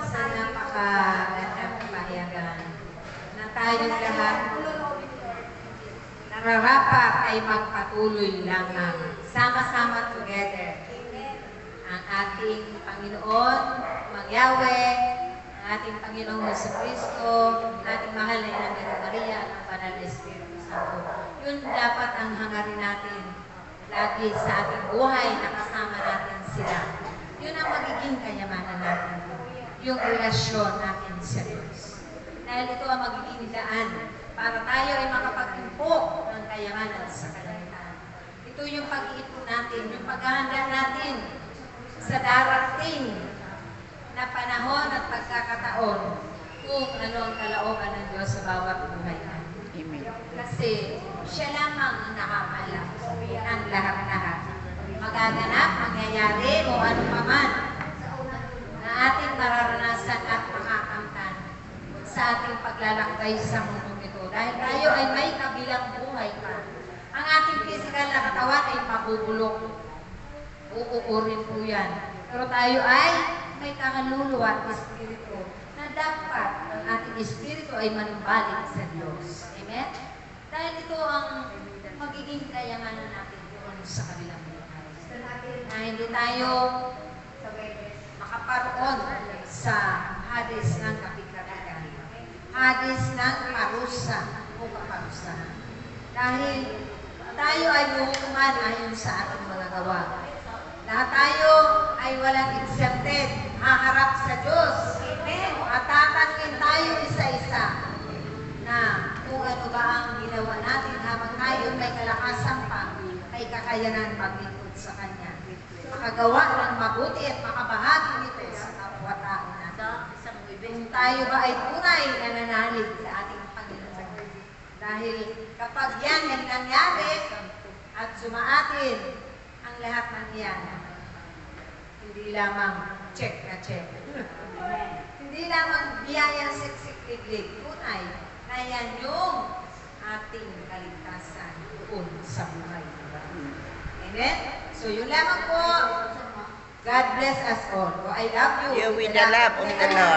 sa napakagandang pahayagan na tayong lahat nararapat ay magpatuloy lamang sama-sama together ang ating Panginoon, Mang Yahweh, ang ating Panginoong Jesucristo, ang ating mahal na Ina Maria at ang Banal na Espiritu Santo. Yun dapat ang hangarin natin lagi sa ating buhay na kasama natin sila. Yun ang magiging kayamanan natin, yung relasyon natin sa Diyos. Dahil ito ang magiging daan para tayo ay makapag-impok ng kayamanan sa kalangitan. Ito yung pag-iipon natin, yung paghahanda natin sa darating na panahon at pagkakataon kung ano ang kalooban ng Diyos sa bawat buhay natin. Amen. Kasi siya lamang ang nakakaalam ng lahat-lahat. Magaganap, mangyayari o ano paman na ating mararanasan at makakamtan sa ating paglalakbay sa mundo ito. Dahil tayo ay may kabilang buhay pa. Ang ating physical na katawan ay mabubulok. Uuurin po yan. Pero tayo ay may kaluluwa at espiritu na dapat ang ating espiritu ay manumbalik sa Diyos. Amen? Dahil ito ang magiging kayamanan natin doon sa kabilang buhay. Na hindi tayo makaparoon sa hadis ng kapigatigan. Hadis ng parusa o kaparusahan. Dahil tayo ay hukuman ayon sa ating mga gawa. Lahat tayo ay walang exempted, haharap sa Diyos. At tatangin tayo isa-isa na kung ano ba ang ginawa natin habang tayo may kalakasan pa, may kakayanan maglingkod sa Kanya. Makagawa ng mabuti at makabahagi nito sa kapwa-tao natin. Kung tayo ba ay tunay na nanalig sa ating Panginoon. Dahil kapag yan ay nangyari at sumaatin ang lahat ng yan, hindi lamang check na check. Hindi lamang biyayang siksik-liglig. Tunay na yan yung ating kaligtasan doon sa buhay. Amen? So yun lamang po. God bless us all. I love you. You with the love of the Lord.